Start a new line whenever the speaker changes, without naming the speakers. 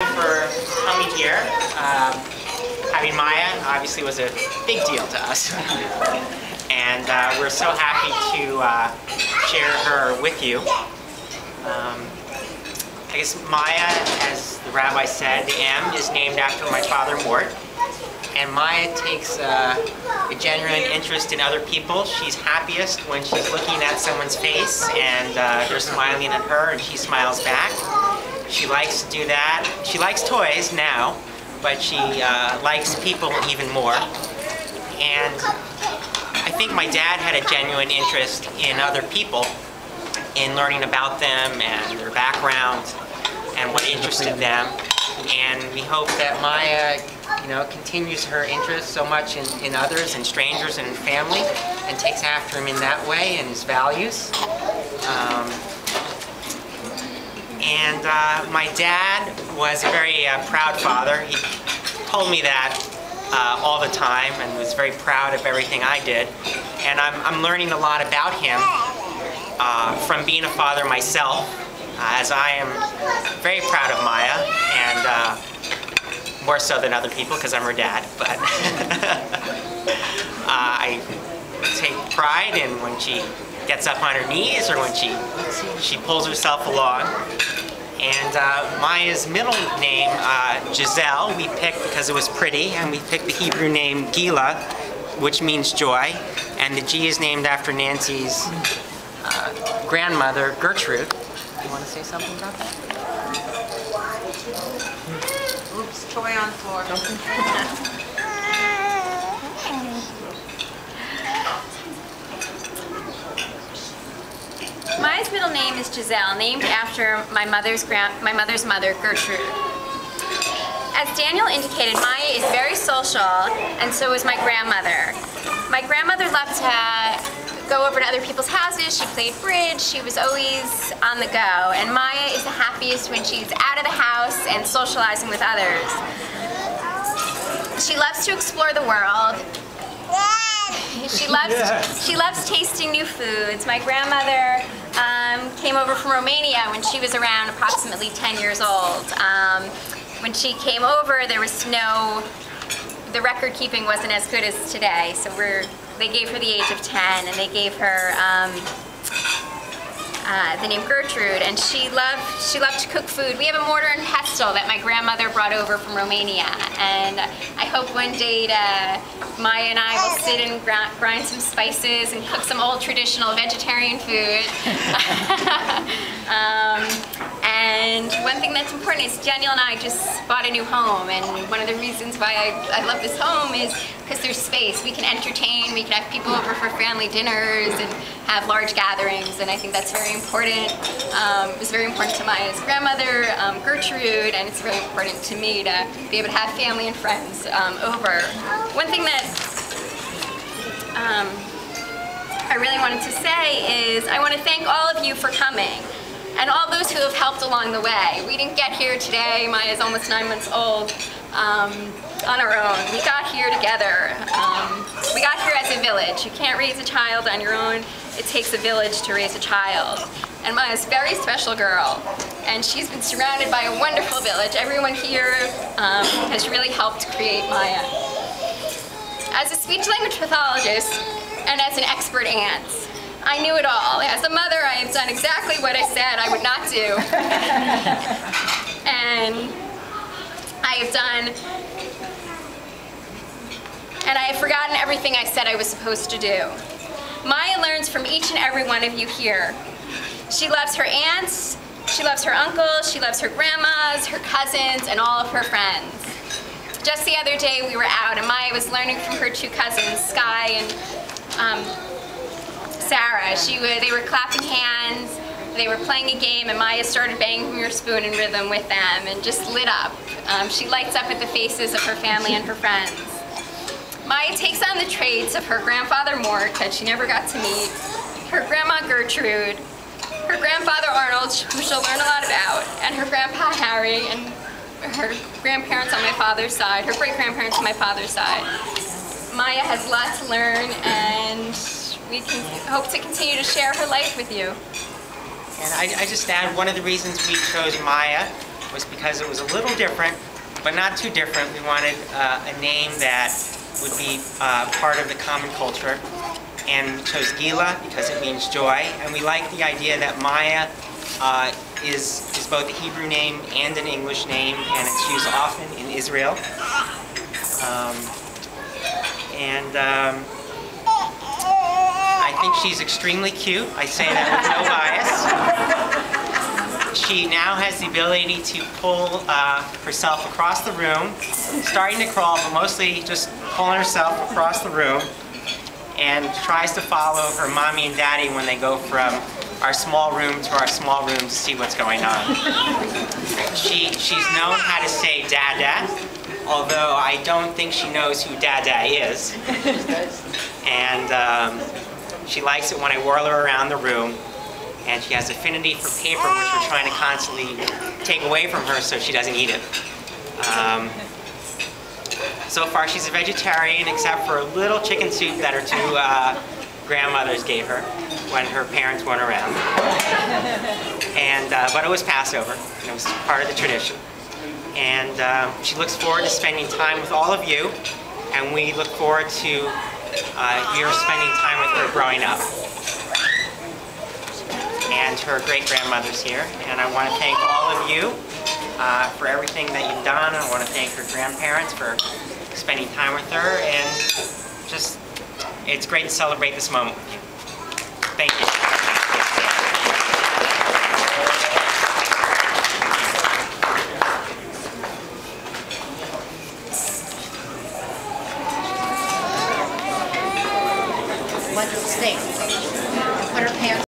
For coming here. Having Maya obviously was a big deal to us. And we're so happy to share her with you. I guess Maya, as the rabbi said, the M is named after my father Mort. And Maya takes a genuine interest in other people. She's happiest when she's looking at someone's face and they're smiling at her and she smiles back. She likes to do that. She likes toys now, but she likes people even more. And I think my dad had a genuine interest in other people, in learning about them and their background and what interested them. And we hope that Maya, continues her interest so much in others and strangers and family, and takes after him in that way and his values. My dad was a very proud father. He told me that all the time and was very proud of everything I did. And I'm learning a lot about him from being a father myself, as I am very proud of Maya, and more so than other people because I'm her dad. But I take pride in when she gets up on her knees or when she pulls herself along. And Maya's middle name, Giselle, we picked because it was pretty, and we picked the Hebrew name Gila, which means joy, and the G is named after Nancy's grandmother, Gertrude. You want to say something about that?
Oops, toy on the floor.
Maya's middle name is Giselle, named after my mother's mother, Gertrude. As Daniel indicated, Maya is very social, and so is my grandmother. My grandmother loved to go over to other people's houses. She played bridge. She was always on the go. And Maya is the happiest when she's out of the house and socializing with others. She loves to explore the world. She loves tasting new foods. My grandmother came over from Romania when she was around approximately 10 years old. When she came over, the record keeping wasn't as good as today. So they gave her the age of 10, and they gave her the name Gertrude, and she loved to cook food. We have a mortar and pestle that my grandmother brought over from Romania, and I hope one day Maya and I will sit and grind some spices and cook some old traditional vegetarian food. And one thing that's important is Daniel and I just bought a new home, and one of the reasons why I love this home is because there's space. We can entertain, we can have people over for family dinners and have large gatherings, and I think that's very important. It was very important to Maya's grandmother, Gertrude, and it's very important to me to be able to have family and friends over. One thing that I really wanted to say is I want to thank all of you for coming, and all those who have helped along the way. We didn't get here today. Maya's almost 9 months old on our own. We got here together. We got here as a village. You can't raise a child on your own. It takes a village to raise a child. And Maya's a very special girl, and she's been surrounded by a wonderful village. Everyone here has really helped create Maya. As a speech-language pathologist and as an expert aunt, I knew it all. As a mother, I have done exactly what I said I would not do. And I have forgotten everything I said I was supposed to do. Maya learns from each and every one of you here. She loves her aunts, she loves her uncles, she loves her grandmas, her cousins, and all of her friends. Just the other day we were out and Maya was learning from her two cousins, Sky and Sarah. They were clapping hands, they were playing a game, and Maya started banging her spoon in rhythm with them and just lit up. She lights up at the faces of her family and her friends. Maya takes on the traits of her grandfather Mort, that she never got to meet, her grandma Gertrude, her grandfather Arnold, who she'll learn a lot about, and her grandpa Harry, and her grandparents on my father's side, her great-grandparents on my father's side. Maya has a lot to learn, and we can hope to continue to share her life with you.
And I just add, one of the reasons we chose Maya was because it was a little different, but not too different. We wanted a name that would be part of the common culture. And we chose Gila because it means joy. And we like the idea that Maya is both a Hebrew name and an English name, and it's used often in Israel. I think she's extremely cute. I say that with no bias. She now has the ability to pull herself across the room, starting to crawl, but mostly just pulling herself across the room, and tries to follow her mommy and daddy when they go from our small room to our small room to see what's going on. She's known how to say Dada, although I don't think she knows who Dada is. And she likes it when I whirl her around the room. And she has affinity for paper, which we're trying to constantly take away from her so she doesn't eat it. So far she's a vegetarian, except for a little chicken soup that her two grandmothers gave her when her parents weren't around. And but it was Passover, and it was part of the tradition. And she looks forward to spending time with all of you, and we look forward to your spending time with her growing up. And her great-grandmother's here, and I want to thank all of you for everything that you've done. I want to thank her grandparents for spending time with her, and just, it's great to celebrate this moment with you. Thank you.